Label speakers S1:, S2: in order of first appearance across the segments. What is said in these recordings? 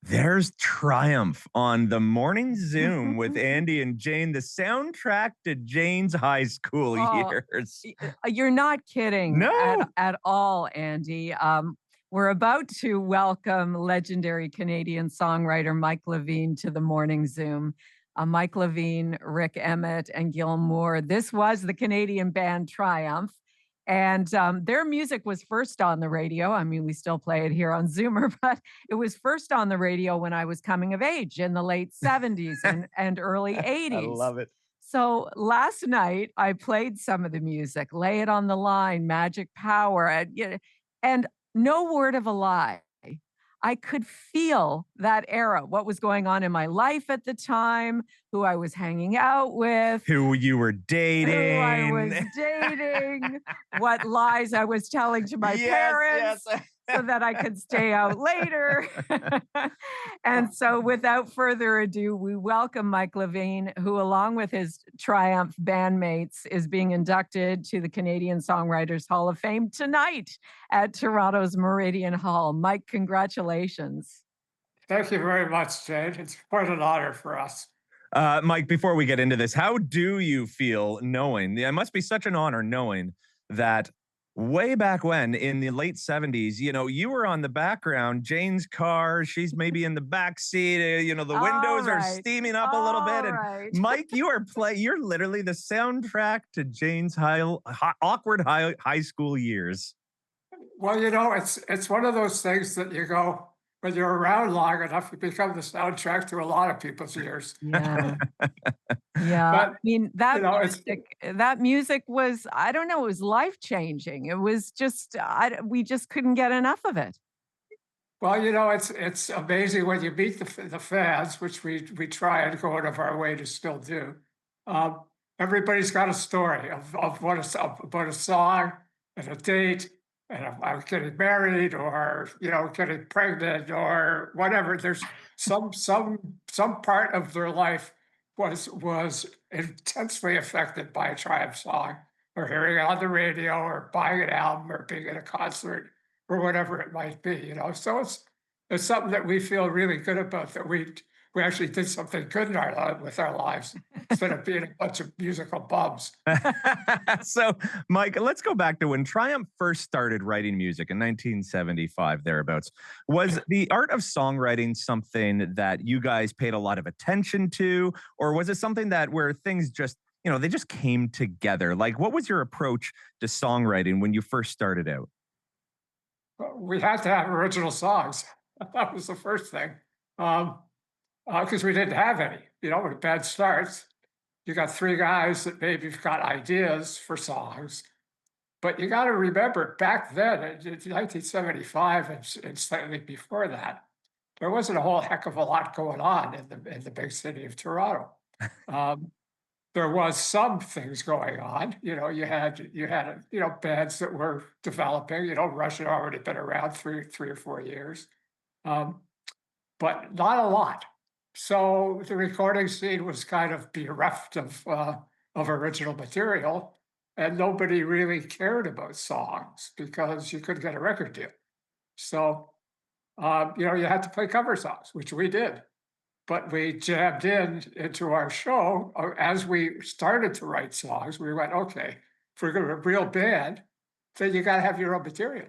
S1: There's Triumph on the morning Zoom with Andy and Jane, the soundtrack to Jane's high school
S2: Oh,
S1: years.
S2: you're not kidding at
S1: No.
S2: at all, Andy. We're about to welcome legendary Canadian songwriter Mike Levine to the morning Zoom. Mike Levine, Rick Emmett, and Gil Moore. This was the Canadian band Triumph. And their music was first on the radio. I mean, we still play it here on Zoomer, but it was first on the radio when I was coming of age in the late 70s and early
S1: I
S2: 80s.
S1: love it.
S2: So last night I played some of the music, Lay It on the Line, Magic Power, and no word of a lie. I could feel that era, what was going on in my life at the time, who I was hanging out with,
S1: Who you were
S2: who I
S1: dating.
S2: was dating, what lies I was telling to my parents
S1: Yes.
S2: so that I could stay out later. And so, without further ado, we welcome Mike Levine, who, along with his Triumph bandmates, is being inducted to the Canadian Songwriters Hall of Fame tonight at Toronto's Meridian Hall. Mike, congratulations.
S3: Thank you very much, Jane. It's quite an honor for us.
S1: Mike, before we get into this, how do you feel knowing? It must be such an honor knowing that way back when in the late 70s, you were on the background, Jane's car, she's maybe in the back seat, the windows are steaming up a little bit. And
S2: Right.
S1: Mike, you're literally the soundtrack to Jane's awkward high school years.
S3: Well, it's one of those things that you go, when you're around long enough, you become the soundtrack to a lot of people's years.
S2: Yeah. Yeah.
S3: But,
S2: I mean,
S3: it's
S2: that music was, I don't know, it was life-changing. It was just, we just couldn't get enough of it.
S3: well, it's amazing when you meet the fans, which we try and go out of our way to still do. Um, Everybody's got a story about a song and a date, and I'm getting married, or getting pregnant, or whatever. There's some part of their life was intensely affected by a Triumph song, or hearing it on the radio, or buying an album, or being at a concert, or whatever it might be. So it's something that we feel really good about, that we actually did something good in with our lives, instead of being a bunch of musical bums.
S1: So, Mike, let's go back to when Triumph first started writing music in 1975, thereabouts. Was the art of songwriting something that you guys paid a lot of attention to, or was it something that where things just, they just came together? Like, what was your approach to songwriting when you first started out?
S3: We had to have original songs. That was the first thing. Because we didn't have any. When a band starts, you got three guys that maybe have got ideas for songs, but you got to remember, back then, in 1975 and slightly before that, there wasn't a whole heck of a lot going on in the big city of Toronto. There was some things going on. You had bands that were developing. Rush had already been around three or 4 years, but not a lot. So the recording scene was kind of bereft of original material, and nobody really cared about songs because you couldn't get a record deal. So you had to play cover songs, which we did. But we jammed into our show as we started to write songs. We went, okay, if we're going to be a real band, then you got to have your own material.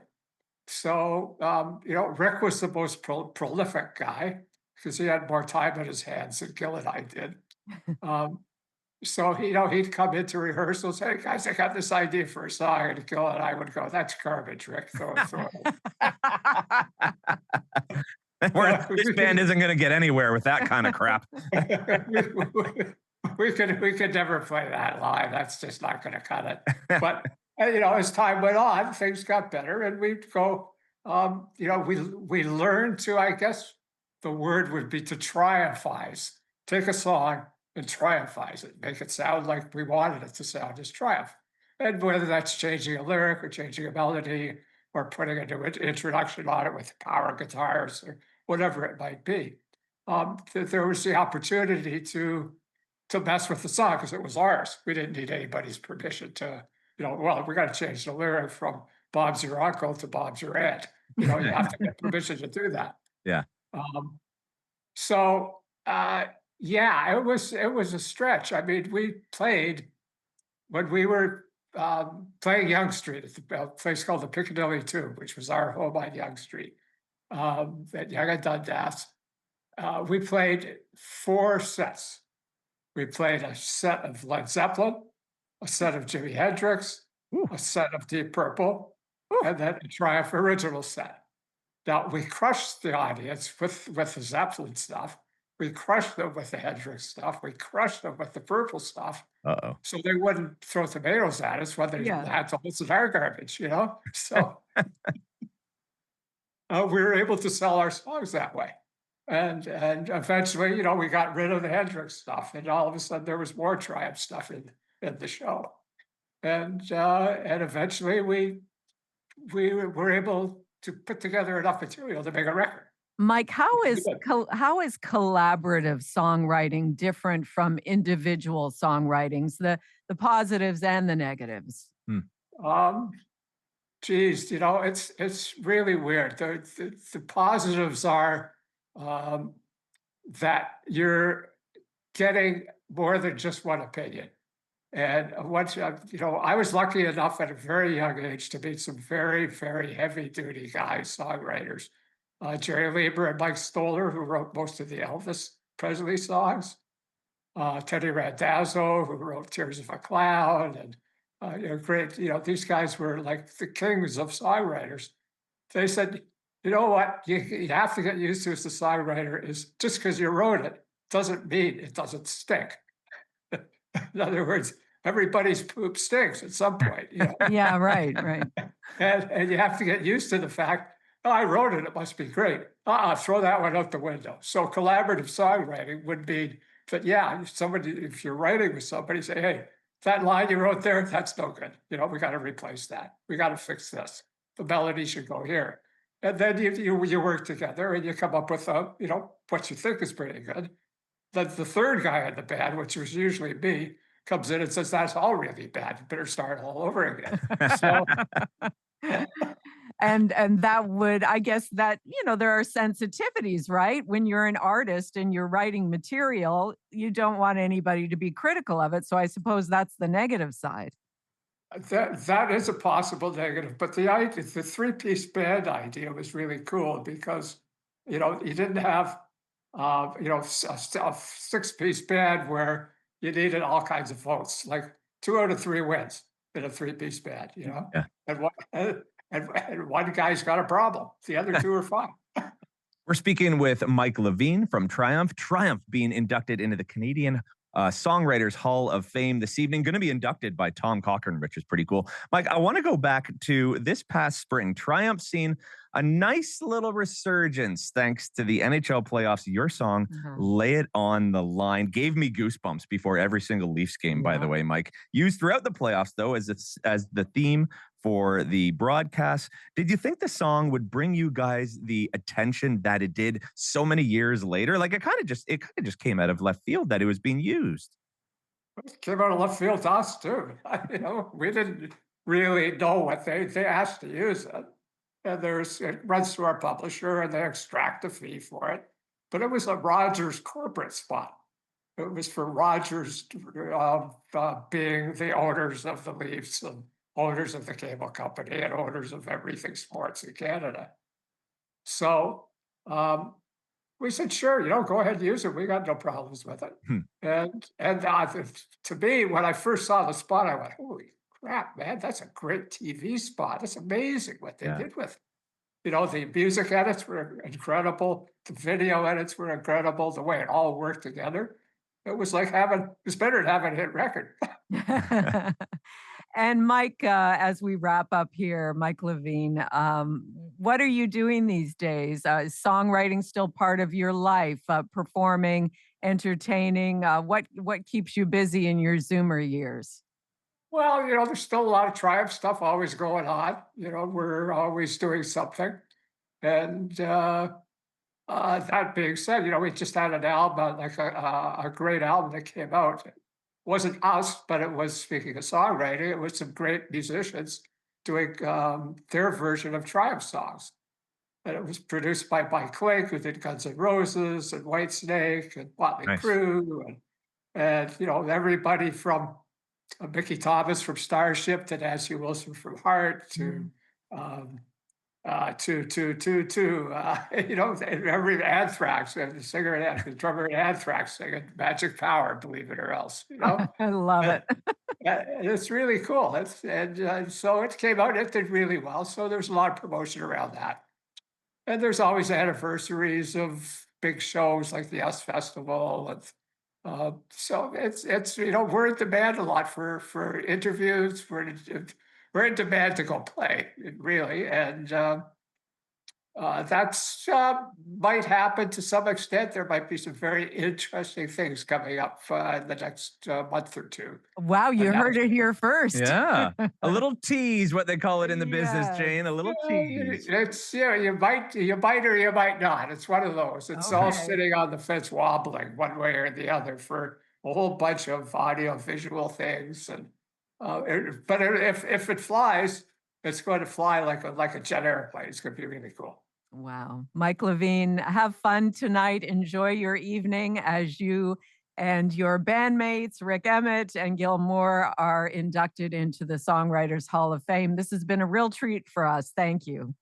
S3: So Rick was the most prolific guy, because he had more time on his hands than Gil and I did. So he'd come into rehearsals, hey guys, I got this idea for a song, and Gil and I would go, that's garbage, Rick. Throw it.
S1: This band isn't going to get anywhere with that kind of crap.
S3: we could never play that live. That's just not going to cut it. But as time went on, things got better, and we'd go. We learned to, I guess, the word would be to triumphize. Take a song and triumphize it, make it sound like we wanted it to sound as Triumph. And whether that's changing a lyric or changing a melody or putting a new introduction on it with power guitars or whatever it might be, there was the opportunity to mess with the song because it was ours. We didn't need anybody's permission to, we got to change the lyric from Bob's your uncle to Bob's your aunt. You have to get permission to do that.
S1: Yeah.
S3: So, yeah, it was a stretch. I mean, we played when we were playing Young Street at the place called the Piccadilly Tube, which was our home on Young Street, at Young and Dundas. We played 4 sets. We played a set of Led Zeppelin, a set of Jimi Hendrix,
S1: Ooh,
S3: a set of Deep Purple,
S1: ooh.
S3: and then a Triumph original set. Now we crushed the audience with the Zeppelin stuff. We crushed them with the Hendrix stuff. We crushed them with the Purple stuff,
S1: Uh-oh.
S3: so they wouldn't throw tomatoes at us when they
S2: Yeah.
S3: had to listen to our garbage, you know? So we were able to sell our songs that way. And eventually, you know, we got rid of the Hendrix stuff, and all of a sudden there was more Triumph stuff in the show. And eventually we were able to put together enough material to make a record.
S2: Mike, how
S3: We
S2: is
S3: did.
S2: how is collaborative songwriting different from individual songwritings, the positives and the negatives?
S3: Um, Geez, you know, it's really weird. The positives are um, that you're getting more than just one opinion. And once you know, I was lucky enough at a very young age to meet some very, very heavy duty guys, songwriters. Jerry Lieber and Mike Stoller, who wrote most of the Elvis Presley songs. Teddy Randazzo, who wrote Tears of a Clown, and you know, great. You know, these guys were like the kings of songwriters. They said, you know what, you have to get used to as a songwriter is just because you wrote it doesn't mean it doesn't stink. In other words, everybody's poop stinks at some point, you know,
S2: Yeah, right.
S3: and you have to get used to the fact, oh, I wrote it, it must be great. Throw that one out the window. So collaborative songwriting would mean that, yeah, if somebody, if you're writing with somebody, say, hey, that line you wrote there, that's no good. You know, we got to replace that. We got to fix this. The melody should go here. And then you work together and you come up with you know, what you think is pretty good. Then the third guy in the band, which was usually me, comes in and says, that's all really bad. You better start all over again. So
S2: And that would, I guess that, you know, there are sensitivities, right? When you're an artist and you're writing material, you don't want anybody to be critical of it. So I suppose that's the negative side.
S3: that is a possible negative, but the idea, the three-piece band idea was really cool because, you know, you didn't have, you know, a six-piece band where you needed all kinds of votes, like 2 out of 3 wins in a three-piece band, you know?
S1: Yeah.
S3: And and one guy's got a problem. The other two are fine.
S1: We're speaking with Mike Levine from Triumph. Triumph being inducted into the Canadian Songwriters Hall of Fame this evening. Going to be inducted by Tom Cochrane, which is pretty cool. Mike, I want to go back to this past spring. Triumph seen a nice little resurgence thanks to the NHL playoffs. Your song, Lay It on the Line, gave me goosebumps before every single Leafs game, by the way, Mike. Used throughout the playoffs, though, as the theme for the broadcast. Did you think the song would bring you guys the attention that it did so many years later? Like it kind of just came out of left field that it was being used.
S3: It came out of left field to us too. You know, we didn't really know what they asked to use it. And it runs through our publisher and they extract a fee for it. But it was a Rogers corporate spot. It was for Rogers being the owners of the Leafs and owners of the cable company and owners of everything sports in Canada. So we said, sure, you know, go ahead and use it. We got no problems with it. And to me, when I first saw the spot, I went, holy crap, man, that's a great TV spot. It's amazing what they did with it. You know, the music edits were incredible. The video edits were incredible. The way it all worked together. It was like it's better than having a hit record.
S2: And Mike, as we wrap up here, Mike Levine, what are you doing these days? Is songwriting still part of your life? Performing, entertaining? What keeps you busy in your Zoomer years?
S3: Well, you know, there's still a lot of Triumph stuff always going on. You know, we're always doing something. And that being said, you know, we just had an album, like a great album that came out. It wasn't us, but it was, speaking of songwriting, it was some great musicians doing their version of Triumph songs. And it was produced by Mike Clink, who did Guns N' Roses and Whitesnake and Motley
S1: Nice.
S3: Crue, and you know, everybody from Mickey Thomas from Starship to Nancy Wilson from Heart
S2: Mm.
S3: um, you know, every Anthrax, the singer and the drummer in Anthrax singing Magic Power, believe it or else, you know.
S2: I love
S3: And,
S2: it.
S3: and it's really cool. So it came out, it did really well. So there's a lot of promotion around that. And there's always anniversaries of big shows like the US Festival. And so it's you know, we're in demand a lot for interviews. We're in demand to go play, really. And that's might happen to some extent. There might be some very interesting things coming up in the next month or two.
S2: Wow, you heard it here first.
S1: Yeah. A little tease, what they call it in the business,
S2: Yes.
S1: Jane. A little tease.
S3: It's you might or you might not. It's one of those. It's all
S2: Okay.
S3: sitting on the fence, wobbling one way or the other for a whole bunch of audio visual things. And but if it flies, it's going to fly like a jet airplane. It's going to be really cool.
S2: Wow. Mike Levine, have fun tonight. Enjoy your evening as you and your bandmates, Rick Emmett and Gil Moore, are inducted into the Songwriters Hall of Fame. This has been a real treat for us. Thank you.